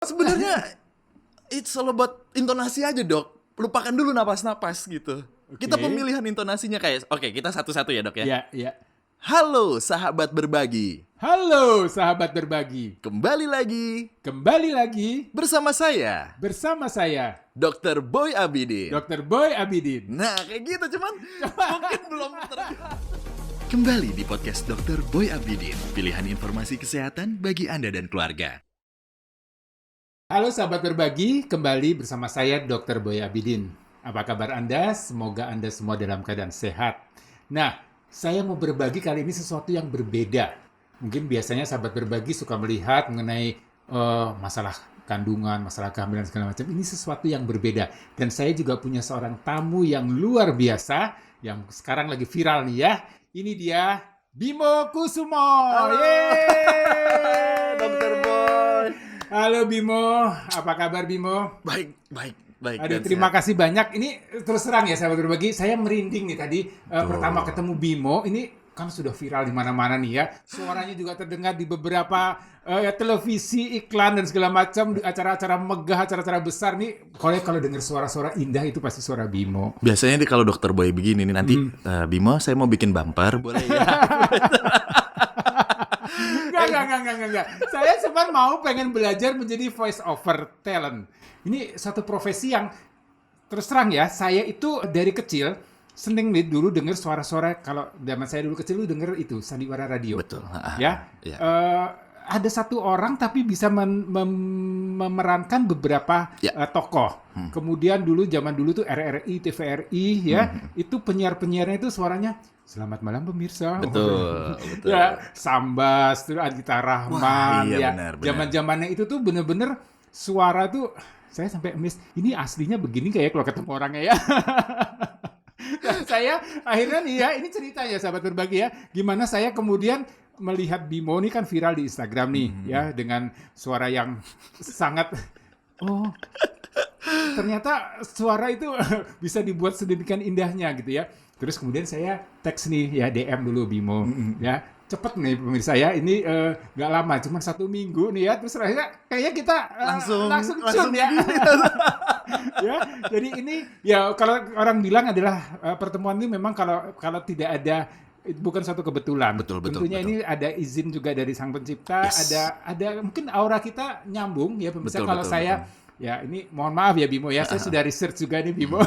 Sebenarnya it's all about intonasi aja, Dok. Lupakan dulu napas-napas gitu. Kita pemilihan intonasinya kayak oke, kita satu-satu ya, Dok ya. Iya, iya. Halo sahabat berbagi. Halo sahabat berbagi. Kembali lagi Kembali lagi bersama saya, bersama saya, Dr. Boy Abidin. Dr. Boy Abidin. Nah, kayak gitu cuman mungkin belum Kembali di podcast Dr. Boy Abidin. Pilihan informasi kesehatan bagi Anda dan keluarga. Halo sahabat berbagi, kembali bersama saya Dr. Boy Abidin. Apa kabar Anda? Semoga Anda semua dalam keadaan sehat. Nah, saya mau berbagi kali ini sesuatu yang berbeda. Mungkin biasanya sahabat berbagi suka melihat mengenai masalah kandungan, masalah kehamilan segala macam. Ini sesuatu yang berbeda. Dan saya juga punya seorang tamu yang luar biasa, yang sekarang lagi viral nih ya. Ini dia, Bimo Kusumo. Yeay! Dr. Boy. Halo Bimo, apa kabar Bimo? Baik. Aduh, dan terima sehat. kasih banyak. Ini terus terang ya sahabat berbagi, saya merinding nih tadi pertama ketemu Bimo. Ini kan sudah viral di mana-mana nih ya. Suaranya juga terdengar di beberapa televisi, iklan dan segala macam, di acara-acara megah, acara-acara besar nih. Kalau dengar suara-suara indah itu pasti suara Bimo. Biasanya nih kalau Dr. Boy begini nih nanti Bimo saya mau bikin bumper boleh ya? Enggak. Saya cuma pengen belajar menjadi voice over talent. Ini satu profesi yang terus terang ya, saya itu dari kecil seneng nih dulu denger suara-suara. Kalau zaman saya dulu kecil lu denger itu sandiwara radio. Betul. Ya. Ya. Ada satu orang tapi bisa memerankan beberapa tokoh. Kemudian zaman dulu tuh RRI, TVRI ya, itu penyiarnya itu suaranya selamat malam pemirsa. Betul. Ya, Sambas, terus Adita Rahman. Wah, iya, ya. benar. Zaman-zamannya itu tuh bener-bener suara tuh saya sampai miss. Ini aslinya begini kayak kalau ketemu orangnya ya. Dan saya akhirnya nih ya, ini ceritanya sahabat berbagi ya, gimana saya kemudian melihat Bimo ini kan viral di Instagram nih ya, dengan suara yang sangat ternyata suara itu bisa dibuat sedemikian indahnya gitu ya. Terus kemudian saya teks nih ya, DM dulu Bimo ya, cepet nih pemirsa ya, ini nggak lama, cuma 1 minggu nih ya, terus akhirnya kayaknya kita langsung cun ya. Ya, jadi ini ya kalau orang bilang adalah pertemuan ini memang kalau tidak ada, bukan suatu kebetulan. Betul. Tentunya ini ada izin juga dari Sang Pencipta, Yes. ada mungkin aura kita nyambung ya pemirsa. Betul, Kalau betul, saya ya ini mohon maaf ya Bimo ya, saya sudah research juga nih Bimo.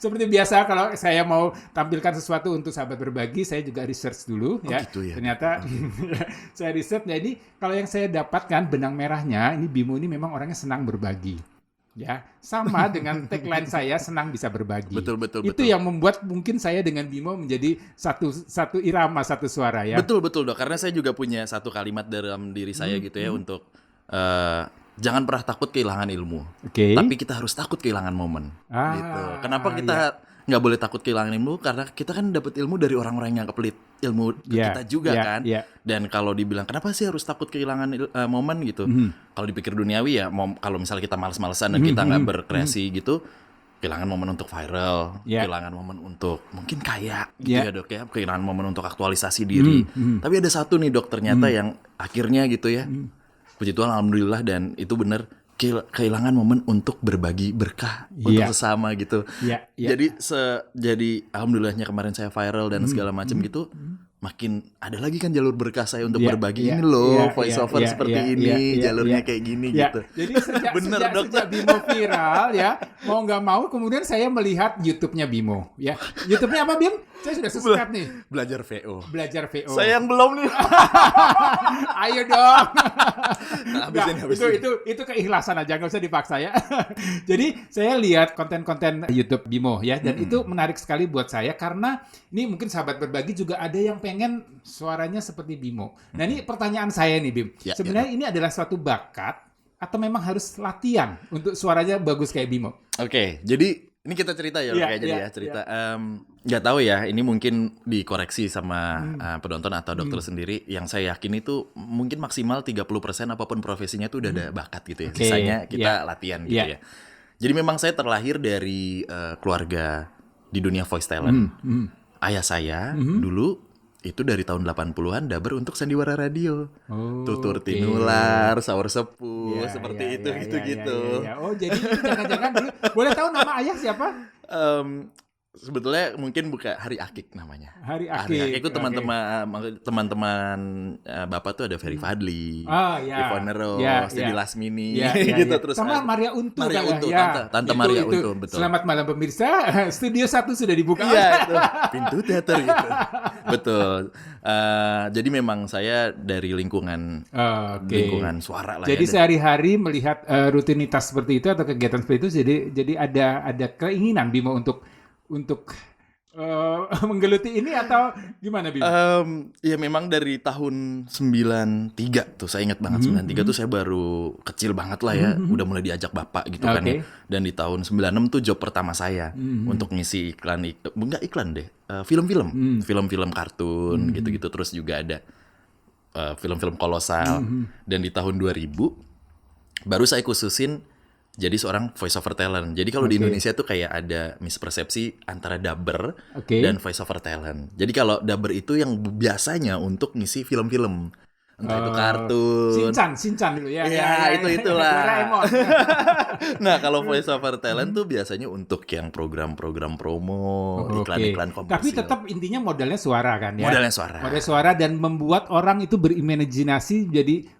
Seperti biasa kalau saya mau tampilkan sesuatu untuk sahabat berbagi, saya juga research dulu ya. Gitu ya. Ternyata saya research, jadi kalau yang saya dapatkan benang merahnya, ini Bimo ini memang orangnya senang berbagi. Ya, sama dengan tagline saya, senang bisa berbagi. Betul. Itu yang membuat mungkin saya dengan Bimo menjadi satu irama, satu suara ya. Betul Dok, karena saya juga punya satu kalimat dalam diri saya gitu ya untuk jangan pernah takut kehilangan ilmu. Oke. Tapi kita harus takut kehilangan momen. Gitu. Kenapa kita nggak boleh takut kehilangan ilmu? Karena kita kan dapat ilmu dari orang-orang yang pelit ilmu ke kita juga kan. Dan kalau dibilang kenapa sih harus takut kehilangan momen gitu? Kalau dipikir duniawi ya, kalau misalnya kita malas-malesan dan kita nggak berkreasi gitu, kehilangan momen untuk viral, kehilangan momen untuk mungkin kaya gitu ya Dok ya, kehilangan momen untuk aktualisasi diri. Tapi ada satu nih Dok ternyata yang akhirnya gitu ya, puji Tuhan alhamdulillah, dan itu benar kehilangan momen untuk berbagi berkah untuk sesama gitu. Jadi alhamdulillahnya kemarin saya viral dan segala macam gitu, makin ada lagi kan jalur berkah saya untuk berbagi ini loh, voice over seperti ini, jalurnya kayak gini gitu. Jadi sejak Bimo viral ya, mau nggak mau kemudian saya melihat YouTube-nya Bimo ya. YouTube-nya apa Bim? Saya sudah subscribe nih. Belajar VO. Saya yang belum nih. Ayo dong. Habis Itu keikhlasan aja, nggak usah dipaksa ya. Jadi saya lihat konten-konten YouTube Bimo ya, dan itu menarik sekali buat saya karena ini mungkin sahabat berbagi juga ada yang pengen suaranya seperti Bimo. Nah ini pertanyaan saya nih Bim, sebenarnya ini adalah suatu bakat atau memang harus latihan untuk suaranya bagus kayak Bimo? Oke, jadi ini kita cerita ya, cerita. Nggak tahu ya, ini mungkin dikoreksi sama penonton atau dokter sendiri. Yang saya yakin itu mungkin maksimal 30% apapun profesinya itu udah ada bakat gitu ya. Sisanya kita latihan gitu ya. Jadi memang saya terlahir dari keluarga di dunia voice talent. Ayah saya dulu itu dari tahun 80-an Daber untuk sandiwara radio. Tutur Tinular, Saur Sepuh, seperti itu gitu. Oh, jadi jangan-jangan dulu boleh tahu nama ayah siapa? Sebetulnya mungkin bukan Hari Akik namanya. Hari Akik itu teman-teman Bapak tuh ada Ferry Fadli, Ivone Rose, Dedi Lasmini, gitu. Terus sama Maria Untu. Tante Maria Untu, betul. Selamat malam pemirsa, Studio 1 sudah dibuka. Iya, itu pintu teater gitu. Betul. Jadi memang saya dari lingkungan suara lah. Jadi sehari-hari melihat rutinitas seperti itu atau kegiatan seperti itu, jadi ada keinginan Bimo untuk menggeluti ini atau gimana Bimo? Ya memang dari tahun 93 tuh saya ingat banget 93 tuh saya baru kecil banget lah ya, udah mulai diajak bapak gitu kan ya. Dan di tahun 96 tuh job pertama saya untuk ngisi iklan deh, film-film kartun gitu-gitu, terus juga ada film-film kolosal. Dan di tahun 2000 baru saya khususin jadi seorang voice over talent. Jadi kalau di Indonesia tuh kayak ada mispersepsi antara dubber dan voice over talent. Jadi kalau dubber itu yang biasanya untuk ngisi film-film. Entah itu kartun. Shinchan dulu ya. Iya, itulah. Nah, kalau voice over talent tuh biasanya untuk yang program-program promo, iklan-iklan komersil. Tapi tetap intinya modalnya suara kan ya. Modal suara dan membuat orang itu berimajinasi jadi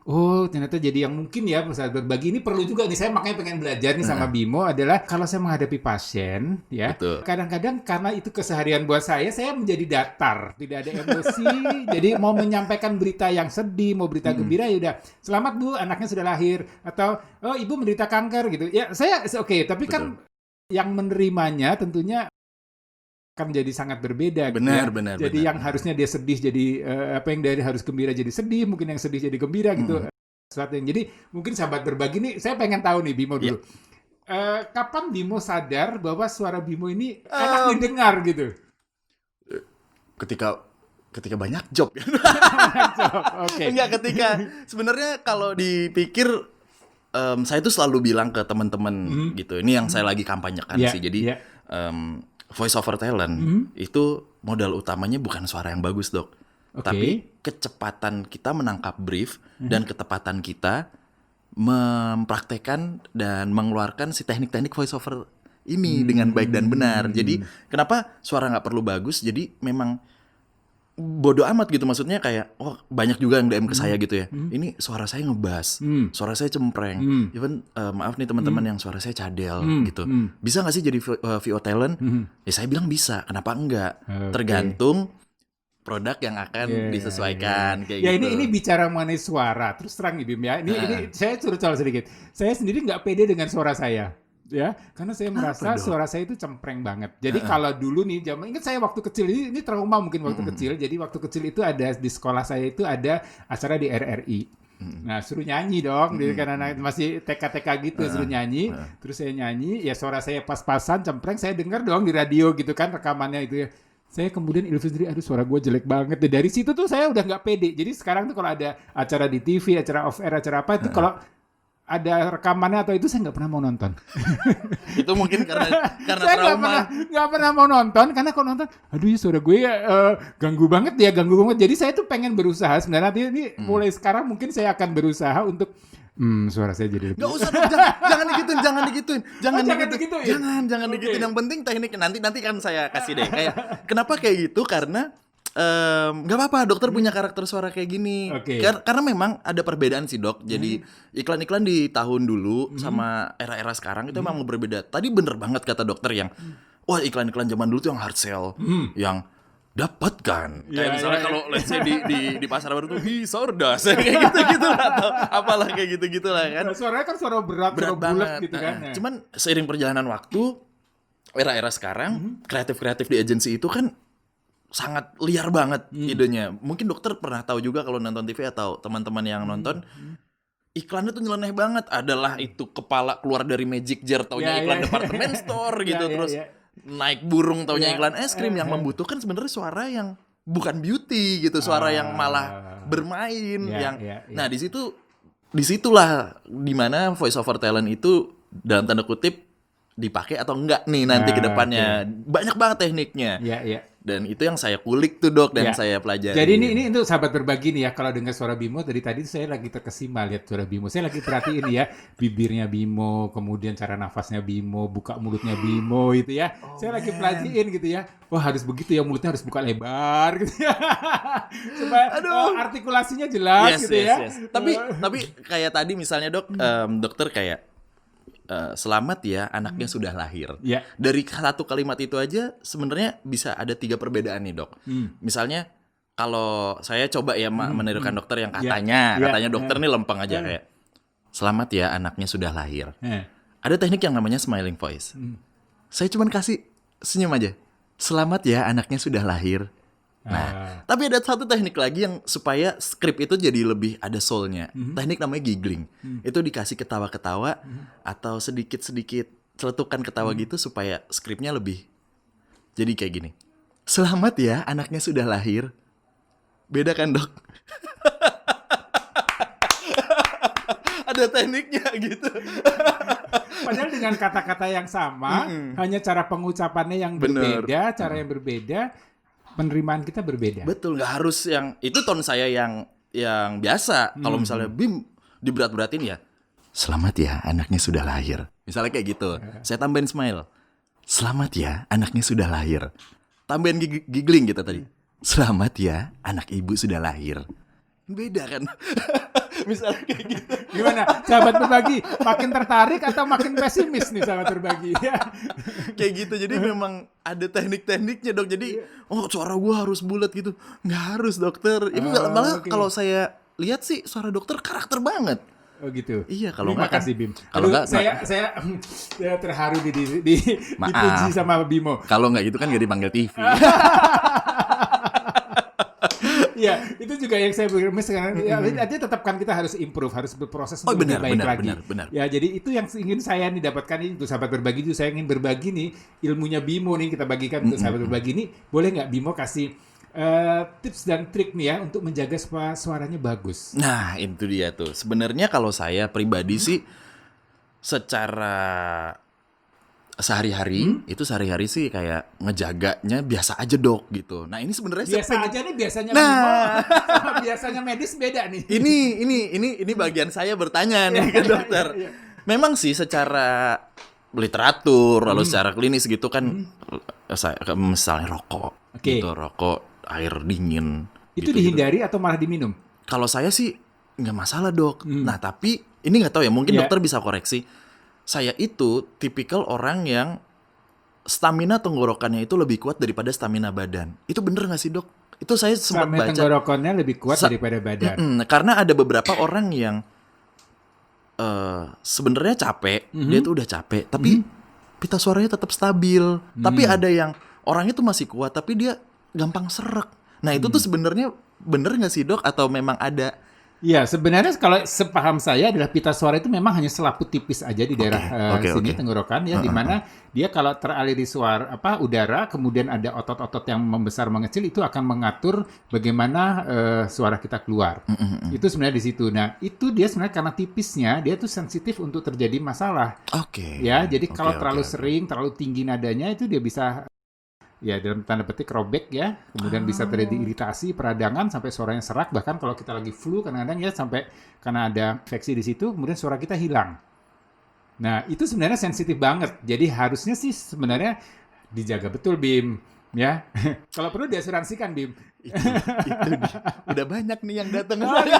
ternyata jadi yang mungkin ya saat berbagi ini perlu juga nih, saya makanya pengen belajar nih sama Bimo adalah kalau saya menghadapi pasien ya. Betul. Kadang-kadang karena itu keseharian buat saya menjadi datar, tidak ada emosi. Jadi mau menyampaikan berita yang sedih, mau berita gembira ya udah selamat Bu anaknya sudah lahir, atau ibu menderita kanker gitu ya, saya tapi kan yang menerimanya tentunya akan menjadi sangat berbeda. Benar. Jadi yang harusnya dia sedih jadi apa yang dari harus gembira jadi sedih, mungkin yang sedih jadi gembira gitu. Sesuatu yang jadi mungkin sahabat berbagi nih, saya pengen tahu nih Bimo dulu. Kapan Bimo sadar bahwa suara Bimo ini enak didengar gitu? Ketika banyak job. Enggak, ketika sebenarnya kalau dipikir saya tuh selalu bilang ke teman-teman gitu. Ini yang saya lagi kampanyekan sih. Jadi voice over talent itu modal utamanya bukan suara yang bagus, Dok. Tapi kecepatan kita menangkap brief dan ketepatan kita mempraktekkan dan mengeluarkan si teknik-teknik voice over ini dengan baik dan benar. Jadi kenapa suara nggak perlu bagus? Jadi memang bodo amat gitu, maksudnya kayak banyak juga yang DM ke saya gitu ya, ini suara saya ngebas, suara saya cempreng, even maaf nih teman-teman yang suara saya cadel gitu, bisa nggak sih jadi VO talent? Ya saya bilang bisa, kenapa enggak? Tergantung produk yang akan disesuaikan kayak gitu. Ini bicara mengenai suara, terus terang nih Bim ya, ini saya curcol sedikit, saya sendiri nggak pede dengan suara saya. Ya, karena saya merasa suara saya itu cempreng banget. Jadi kalau dulu nih, ingat saya waktu kecil, ini trauma mungkin waktu kecil. Jadi waktu kecil itu ada di sekolah saya itu ada acara di RRI. Nah, suruh nyanyi dong, karena masih TK-TK gitu, suruh nyanyi. Terus saya nyanyi, ya suara saya pas-pasan, cempreng, saya dengar dong di radio gitu kan rekamannya itu ya. Saya kemudian ilfil sendiri, aduh suara gue jelek banget. Dari situ tuh saya udah nggak pede. Jadi sekarang tuh kalau ada acara di TV, acara off air, acara apa itu kalau ada rekamannya atau itu saya nggak pernah mau nonton. Itu mungkin karena saya trauma. Nggak pernah mau nonton karena kalau nonton, aduh ya suara gue ganggu banget. Jadi saya tuh pengen berusaha sebenarnya ini mulai sekarang mungkin saya akan berusaha untuk suara saya jadi lebih. Nggak usah, jangan digituin. Jangan digituin. Yang penting tekniknya nanti kan saya kasih deh. Kayak kenapa kayak gitu? Karena nggak apa-apa, dokter punya karakter suara kayak gini. Karena memang ada perbedaan sih, Dok. Jadi iklan-iklan di tahun dulu sama era-era sekarang itu memang berbeda. Tadi bener banget kata dokter yang iklan-iklan zaman dulu tuh yang hard sell, yang dapatkan. Kayak misalnya kalau let's say di pasar baru tuh sordas kayak gitu atau apalah kayak gitu lah kan. Suaranya kan suara berat banget gitu kan. Cuman seiring perjalanan waktu, era-era sekarang kreatif di agensi itu kan sangat liar banget idenya. Mungkin dokter pernah tahu juga kalau nonton TV atau teman-teman yang nonton, iklannya tuh nyeleneh banget. Adalah itu kepala keluar dari magic jar, taunya iklan department store gitu. Terus naik burung, taunya iklan es krim. Yang membutuhkan sebenarnya suara yang bukan beauty gitu, suara yang malah bermain. Nah disitulah dimana voice over talent itu dalam tanda kutip dipakai atau enggak nih nanti ke depannya. Banyak banget tekniknya. Dan itu yang saya kulik tuh dok, dan saya pelajari. Jadi ini untuk sahabat berbagi nih ya, kalau dengar suara Bimo dari tadi saya lagi terkesima lihat suara Bimo. Saya lagi perhatiin ya, bibirnya Bimo, kemudian cara nafasnya Bimo, buka mulutnya Bimo itu ya. Saya lagi pelajariin gitu ya. Wah harus begitu ya, mulutnya harus buka lebar gitu ya. Supaya artikulasinya jelas gitu ya. Tapi kayak tadi misalnya dok, dokter kayak selamat ya anaknya sudah lahir. Dari satu kalimat itu aja sebenarnya bisa ada 3 perbedaan nih dok. Misalnya kalau saya coba ya menirukan dokter yang katanya dokter nih lempeng aja kayak selamat ya anaknya sudah lahir. Ada teknik yang namanya smiling voice. Saya cuma kasih senyum aja. Selamat ya anaknya sudah lahir. Nah, tapi ada satu teknik lagi yang supaya skrip itu jadi lebih ada soul-nya. Teknik namanya giggling. Itu dikasih ketawa-ketawa atau sedikit-sedikit celetukan ketawa gitu supaya skripnya lebih jadi kayak gini. Selamat ya anaknya sudah lahir. Beda kan dok? Ada tekniknya gitu. Padahal dengan kata-kata yang sama, hanya cara pengucapannya yang berbeda, cara yang berbeda, penerimaan kita berbeda. Betul, nggak harus yang itu tone saya yang biasa. Kalau misalnya Bim diberat-beratin ya, selamat ya anaknya sudah lahir. Misalnya kayak gitu. Saya tambahin smile. Selamat ya anaknya sudah lahir. Tambahin giggling gitu tadi. Selamat ya anak ibu sudah lahir. Beda kan? Misalnya kayak gitu. Gimana? Sahabat berbagi, makin tertarik atau makin pesimis nih sahabat berbagi? Kayak gitu. Jadi memang ada teknik-tekniknya dok. Jadi suara gue harus bulat gitu. Nggak harus dokter. Ini malah kalau saya lihat sih suara dokter karakter banget. Oh gitu. Iya kalau nggak. Makasih Bim. Kalau nggak saya terharu dipuji sama Bimo. Kalau nggak gitu kan nggak dipanggil TV. Ya, itu juga yang saya pikir sekarang. Artinya tetap kan kita harus improve, harus berproses untuk lebih baik lagi. Benar. Ya, jadi itu yang ingin saya nih dapatkan ini untuk sahabat berbagi itu. Saya ingin berbagi nih ilmunya Bimo nih kita bagikan untuk sahabat berbagi ini. Boleh nggak Bimo kasih tips dan trik nih ya untuk menjaga supaya suaranya bagus? Nah, itu dia tuh. Sebenarnya kalau saya pribadi sih secara sehari-hari sih kayak ngejaganya biasa aja dok gitu. Nah ini sebenarnya biasanya biasanya medis beda nih. Ini bagian saya bertanya nih ke dokter. Memang sih secara literatur lalu secara klinis gitu kan misalnya rokok gitu, rokok air dingin. Itu gitu, dihindari atau malah diminum? Kalau saya sih nggak masalah dok. Nah tapi ini nggak tahu ya, mungkin dokter bisa koreksi. Saya itu tipikal orang yang stamina tenggorokannya itu lebih kuat daripada stamina badan. Itu bener nggak sih dok? Itu saya sempat baca. Tenggorokannya lebih kuat daripada badan. Karena ada beberapa orang yang sebenarnya capek, dia tuh udah capek, tapi pita suaranya tetap stabil. Tapi ada yang orangnya tuh masih kuat, tapi dia gampang serak. Nah itu tuh sebenarnya bener nggak sih dok? Atau memang ada? Ya, sebenarnya kalau sepaham saya adalah pita suara itu memang hanya selaput tipis aja di daerah sini tenggorokan ya, di mana dia kalau teraliri udara, kemudian ada otot-otot yang membesar mengecil itu akan mengatur bagaimana suara kita keluar. Itu sebenarnya di situ. Nah, itu dia sebenarnya karena tipisnya dia tuh sensitif untuk terjadi masalah. Ya, jadi kalau terlalu sering, terlalu tinggi nadanya itu dia bisa ya dalam tanda petik robek ya, kemudian bisa terjadi iritasi, peradangan sampai suaranya serak, bahkan kalau kita lagi flu kadang-kadang ya sampai karena ada infeksi di situ kemudian suara kita hilang. Nah, itu sebenarnya sensitif banget. Jadi harusnya sih sebenarnya dijaga betul Bim, ya. Kalau perlu diasuransikan Bim. Itu udah banyak nih yang datang ke saya.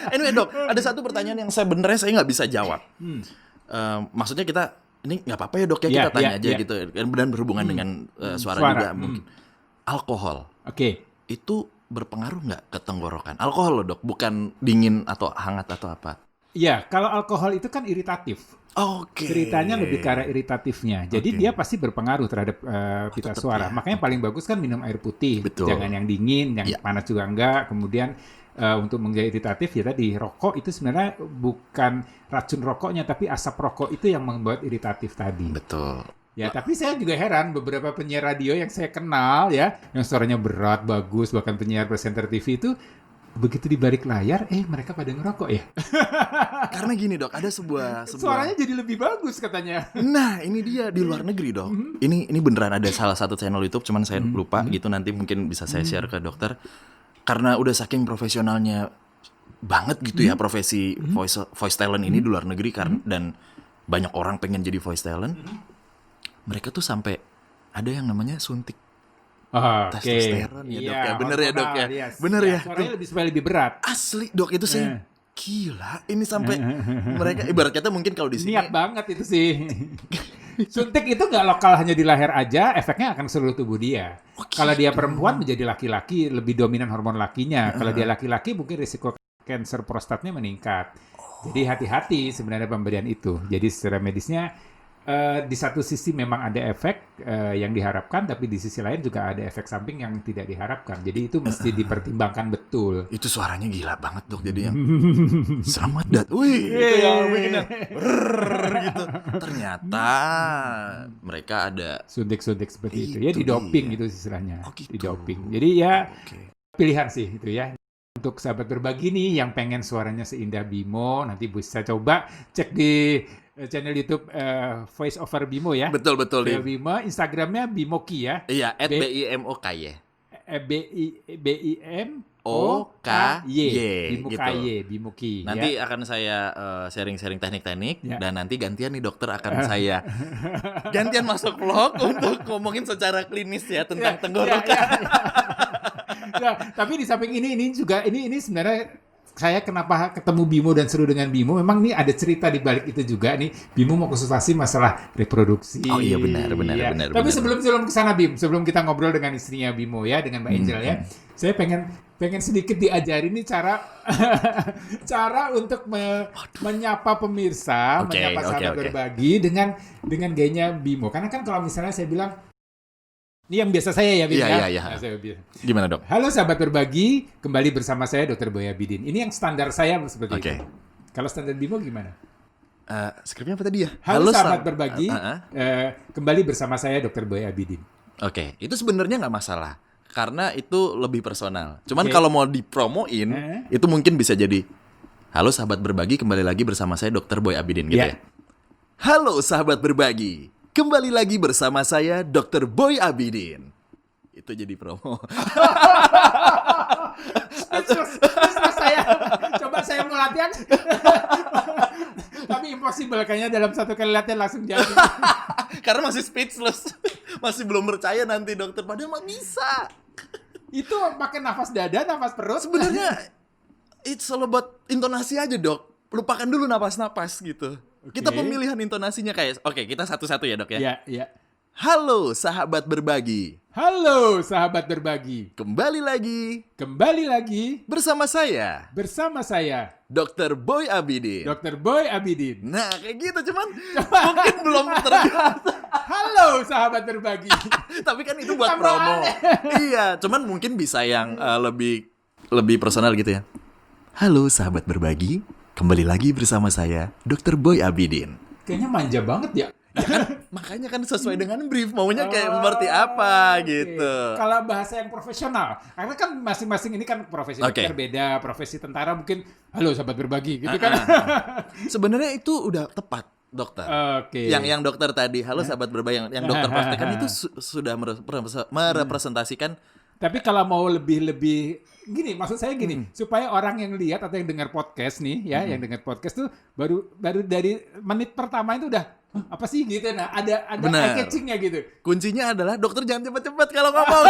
Anyway dok, ada satu pertanyaan yang sebenarnya saya nggak bisa jawab. Maksudnya kita ini nggak apa-apa ya dok ya, kita tanya aja gitu, dan berhubungan dengan suara juga mungkin. Alkohol, itu berpengaruh nggak ke tenggorokan? Alkohol loh dok, bukan dingin atau hangat atau apa? Iya, kalau alkohol itu kan iritatif. Ceritanya lebih ke arah iritatifnya. Jadi dia pasti berpengaruh terhadap pita suara. Makanya paling bagus kan minum air putih. Jangan yang dingin, yang panas juga enggak. Kemudian untuk menjadi iritatif ya tadi rokok itu sebenarnya bukan racun rokoknya, tapi asap rokok itu yang membuat iritatif tadi. Betul. Ya, tapi saya juga heran beberapa penyiar radio yang saya kenal ya, yang suaranya berat, bagus, bahkan penyiar presenter TV itu begitu di balik layar, mereka pada ngerokok ya. Karena gini dok, ada sebuah suaranya jadi lebih bagus katanya. Nah ini dia di luar negeri dok. Ini beneran ada salah satu channel YouTube, cuman saya lupa gitu, nanti mungkin bisa saya share ke dokter. Karena udah saking profesionalnya banget gitu ya profesi voice talent ini di luar negeri, dan banyak orang pengen jadi voice talent. Mereka tuh sampai ada yang namanya suntik testosteron ya dok ya, bener ya dok ya, bener ya. Suaranya supaya lebih berat. Asli dok, itu saya gila, ini sampai mereka ibarat kata mungkin kalau di sini niat banget itu sih. Suntik itu nggak lokal hanya di leher aja, efeknya akan seluruh tubuh dia. Kalau dia perempuan menjadi laki-laki, lebih dominan hormon lakinya. Kalau dia laki-laki mungkin risiko kanker prostatnya meningkat. Jadi hati-hati sebenarnya pemberian itu. Jadi secara medisnya di satu sisi memang ada efek yang diharapkan, tapi di sisi lain juga ada efek samping yang tidak diharapkan. Jadi itu mesti dipertimbangkan betul. Itu suaranya gila banget dok, jadi yang selamat wih, itu yang bikin gitu. Ternyata mereka ada suntik-suntik seperti itu ya, di doping gitu istilahnya. Gitu. Di doping. Jadi ya pilihan sih itu ya. Untuk sahabat berbagi nih yang pengen suaranya seindah Bimo, nanti bisa coba cek di channel YouTube Voice Over Bimo ya. Betul. Bimo, Instagramnya Bimoky ya. Iya, @BIMOKY. BIMOKY. Bimoky. Nanti akan saya sharing-sharing teknik-teknik dan nanti gantian nih dokter akan saya gantian masuk vlog untuk ngomongin secara klinis ya tentang tenggorokan. Ya, tapi di samping ini juga ini sebenarnya saya kenapa ketemu Bimo dan seru dengan Bimo, memang nih ada cerita di balik itu juga nih. Bimo mau konsultasi masalah reproduksi. Oh iya benar. Tapi sebelum ke sana Bim, sebelum kita ngobrol dengan istrinya Bimo ya, dengan Mbak Angel ya, saya pengen sedikit diajarin nih cara untuk menyapa pemirsa, menyapa sahabat berbagi dengan gayanya Bimo. Karena kan kalau misalnya saya bilang, ini yang biasa saya ya, Bim. Iya. Gimana dok? Halo sahabat berbagi, kembali bersama saya Dr. Boy Abidin. Ini yang standar saya seperti itu. Kalau standar Bimo gimana? Skripnya apa tadi ya? Halo sahabat berbagi, kembali bersama saya Dr. Boy Abidin. Oke, itu sebenarnya nggak masalah. Karena itu lebih personal. Cuman kalau mau dipromoin, itu mungkin bisa jadi, halo sahabat berbagi, kembali lagi bersama saya Dr. Boy Abidin gitu ya. Halo sahabat berbagi, kembali lagi bersama saya Dr. Boy Abidin. Itu jadi promo. saya mau latihan. Tapi impossible kayaknya dalam satu kali latihan langsung jadi. Karena masih speechless. Masih belum percaya nanti dokter, padahal mah bisa. Itu pakai nafas dada, nafas perut. Sebenarnya it's all about intonasi aja, Dok. Lupakan dulu napas-napas gitu. Kita pemilihan intonasinya kayak, kita satu-satu ya, Dok ya. Iya. Halo sahabat berbagi. Halo sahabat berbagi. Kembali lagi bersama saya Dr. Boy Abidin. Dr. Boy Abidin. Nah, kayak gitu cuman mungkin belum terbiasa. Halo sahabat berbagi. Tapi kan itu buat promo. Iya, cuman mungkin bisa yang lebih personal gitu ya. Halo sahabat berbagi, kembali lagi bersama saya Dr. Boy Abidin. Kayaknya manja banget ya. Ya kan, makanya kan sesuai dengan brief, maunya kayak seperti apa gitu. Kalau bahasa yang profesional, karena kan masing-masing ini kan profesi dokter beda, profesi tentara mungkin halo sahabat berbagi gitu kan. Sebenarnya itu udah tepat dokter. Yang dokter tadi halo sahabat berbagi yang dokter praktekkan itu sudah merepresentasikan. Tapi kalau mau lebih gini, maksud saya gini, supaya orang yang lihat atau yang dengar podcast nih ya, yang dengar podcast tuh baru dari menit pertama itu udah apa sih gitu. Nah, ada eye catching-nya gitu. Kuncinya adalah dokter jangan cepat-cepat kalau ngomong.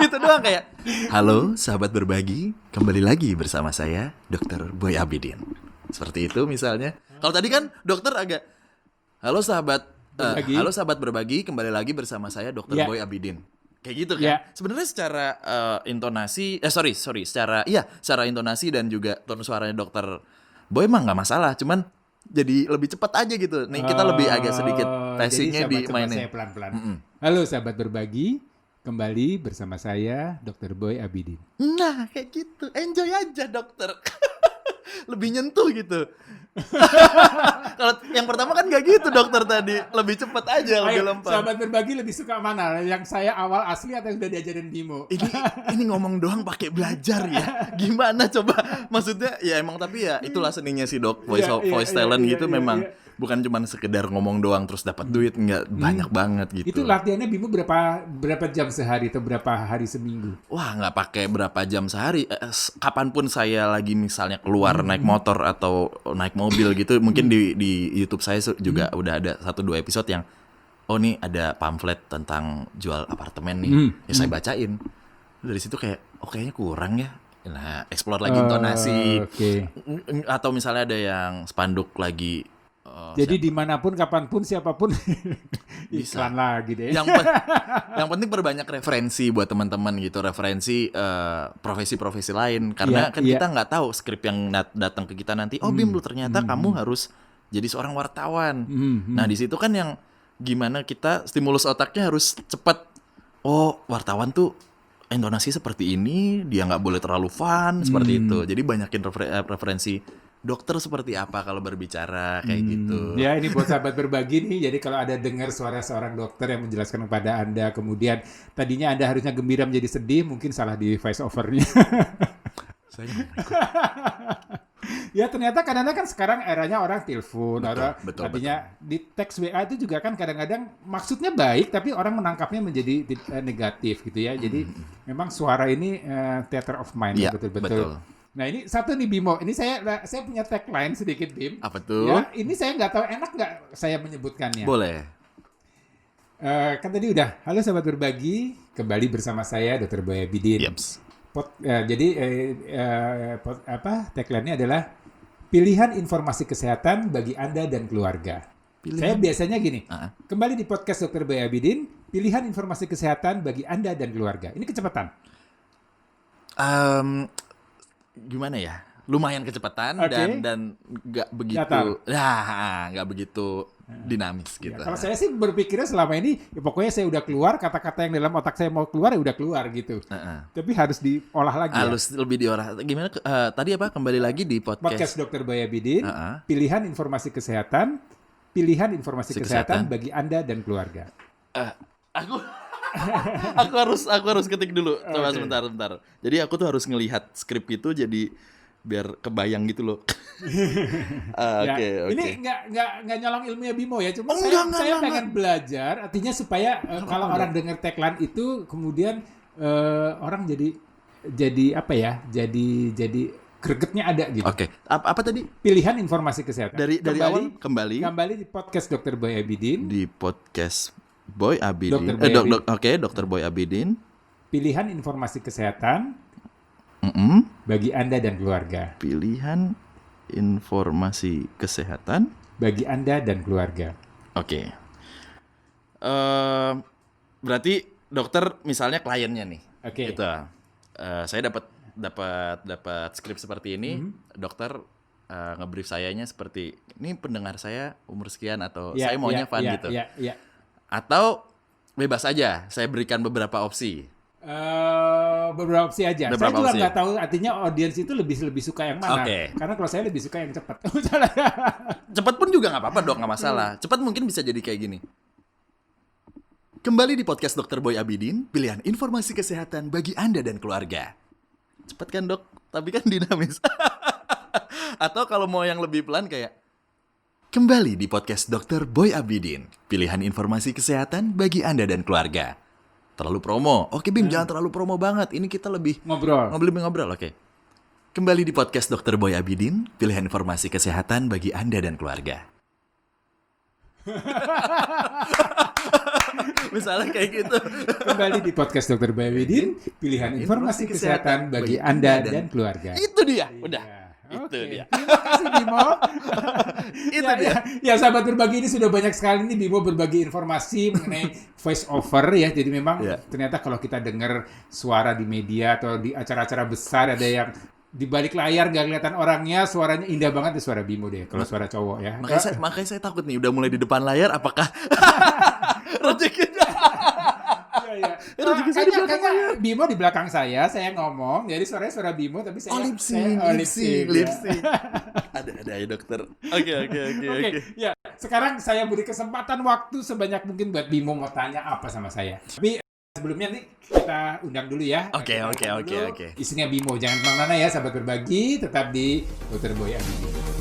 Itu doang kayak, halo sahabat berbagi, kembali lagi bersama saya Dr. Boy Abidin. Seperti itu misalnya. Kalau tadi kan dokter agak, halo sahabat berbagi, kembali lagi bersama saya Dr. Boy Abidin. Kayak gitu kan. Sebenarnya secara intonasi, secara intonasi dan juga tone suaranya dokter Boy emang nggak masalah, cuman jadi lebih cepat aja gitu. Nih kita lebih agak sedikit passingnya di mainnya. Pelan-pelan. Halo sahabat berbagi, kembali bersama saya Dr. Boy Abidin. Nah kayak gitu, enjoy aja dokter. lebih nyentuh gitu. Kalau yang pertama kan nggak gitu dokter tadi, lebih cepat aja, lebih lempar. Sahabat berbagi lebih suka mana? Yang saya awal asli atau yang sudah diajarin Bimo? Ini ngomong doang pakai belajar ya. Gimana coba? Maksudnya ya emang tapi ya itulah seninya sih dok. Voice talent gitu memang bukan cuma sekedar ngomong doang terus dapat duit, nggak banyak banget gitu. Itu latihannya Bimo berapa jam sehari atau berapa hari seminggu? Wah, nggak pakai berapa jam sehari. Kapanpun saya lagi misalnya keluar naik motor atau naik mobil gitu, mungkin di YouTube saya juga udah ada 1-2 episode yang nih ada pamflet tentang jual apartemen nih. Ya saya bacain. Dari situ kayak kayaknya kurang ya. Nah, explore lagi intonasi. Atau misalnya ada yang spanduk lagi jadi dimanapun, kapanpun, siapapun bisa lagi deh. Yang penting perbanyak referensi buat teman-teman gitu, referensi profesi-profesi lain. Karena kita nggak tahu skrip yang datang ke kita nanti. Bim, lu ternyata kamu harus jadi seorang wartawan. Nah di situ kan yang gimana kita stimulus otaknya harus cepat. Wartawan tuh intonasi seperti ini, dia nggak boleh terlalu fun seperti itu. Jadi banyakin referensi. Dokter seperti apa kalau berbicara kayak gitu. Ya ini buat sahabat berbagi nih. Jadi kalau ada dengar suara seorang dokter yang menjelaskan kepada Anda, kemudian tadinya Anda harusnya gembira menjadi sedih, mungkin salah di voice over-nya. Saya ya ternyata kadang-kadang kan sekarang eranya orang telepon, betul, artinya di teks WA itu juga kan kadang-kadang maksudnya baik, tapi orang menangkapnya menjadi negatif gitu ya. Jadi memang suara ini theater of mind, betul-betul. Nah ini satu nih Bimo, ini saya punya tagline sedikit Bim. Apa tuh? Ya, ini saya nggak tahu enak nggak saya menyebutkannya. Boleh. Kan tadi udah, halo sahabat berbagi, kembali bersama saya Dr. Boy Abidin. Yeps. Jadi tagline-nya adalah pilihan informasi kesehatan bagi Anda dan keluarga. Saya biasanya gini, kembali di podcast Dr. Boy Abidin, pilihan informasi kesehatan bagi Anda dan keluarga. Ini kecepatan. Gimana ya? Lumayan kecepatan dan nggak begitu dinamis gitu. Ya, kalau saya sih berpikirnya selama ini pokoknya saya udah keluar, kata-kata yang dalam otak saya mau keluar ya udah keluar gitu. Tapi harus diolah lagi. Harus lebih diolah. Gimana tadi apa? Kembali lagi di podcast Dr. Boy Abidin. Pilihan informasi kesehatan bagi Anda dan keluarga. Aku harus ketik dulu. Coba sebentar. Jadi aku tuh harus ngelihat skrip itu jadi biar kebayang gitu loh. Oke. Ini nggak nyolong ilmunya Bimo ya, cuma saya pengen belajar, artinya supaya kalau orang dengar tagline itu kemudian orang jadi apa ya? Jadi gregetnya ada gitu. Oke. Apa tadi? Pilihan informasi kesehatan. Dari awal kembali di podcast Dr. Boy Abidin. Di podcast Boy Abidin. Dr. Boy Abidin. Pilihan informasi kesehatan bagi Anda dan keluarga. Pilihan informasi kesehatan bagi Anda dan keluarga. Oke. Berarti dokter misalnya kliennya nih. Oke. Gitu. Saya dapat skrip seperti ini, dokter ngebrief sayanya seperti ini, pendengar saya umur sekian atau saya maunya fun gitu. Atau bebas aja, saya berikan beberapa opsi. Beberapa opsi aja. Saya juga nggak tahu, artinya audiens itu lebih suka yang mana. Karena kalau saya lebih suka yang cepat. Cepat pun juga nggak apa-apa dok, nggak masalah. Cepat mungkin bisa jadi kayak gini. Kembali di podcast Dr. Boy Abidin, pilihan informasi kesehatan bagi Anda dan keluarga. Cepat kan dok, tapi kan dinamis. Atau kalau mau yang lebih pelan kayak kembali di podcast Dr. Boy Abidin, pilihan informasi kesehatan bagi Anda dan keluarga. Terlalu promo. Oke Bim, jangan terlalu promo banget. Ini kita lebih ngobrol. Oke. Kembali di podcast Dr. Boy Abidin, pilihan informasi kesehatan bagi Anda dan keluarga. Misalnya kayak gitu. Kembali di podcast Dr. Boy Abidin, pilihan informasi kesehatan bagi Anda dan keluarga. Itu dia, udah. Itu dia. Terima kasih Bimo. Itu dia. Ya sahabat berbagi, ini sudah banyak sekali nih Bimo berbagi informasi mengenai voice over ya. Jadi memang ternyata kalau kita dengar suara di media atau di acara-acara besar, ada yang di balik layar nggak kelihatan orangnya, suaranya indah banget, suara Bimo deh kalau suara cowok ya. Makanya saya takut nih udah mulai di depan layar, apakah rezekinya Iya. Kayaknya Bimo di belakang saya ngomong, jadi suaranya suara Bimo, tapi saya lip sync. Ada ya dokter. Oke. Ya, sekarang saya beri kesempatan waktu sebanyak mungkin buat Bimo mau tanya apa sama saya. Tapi sebelumnya nih kita undang dulu ya. Oke. Isinya Bimo, jangan kemana-mana ya, sahabat berbagi, tetap di Dr. Boy Abidin.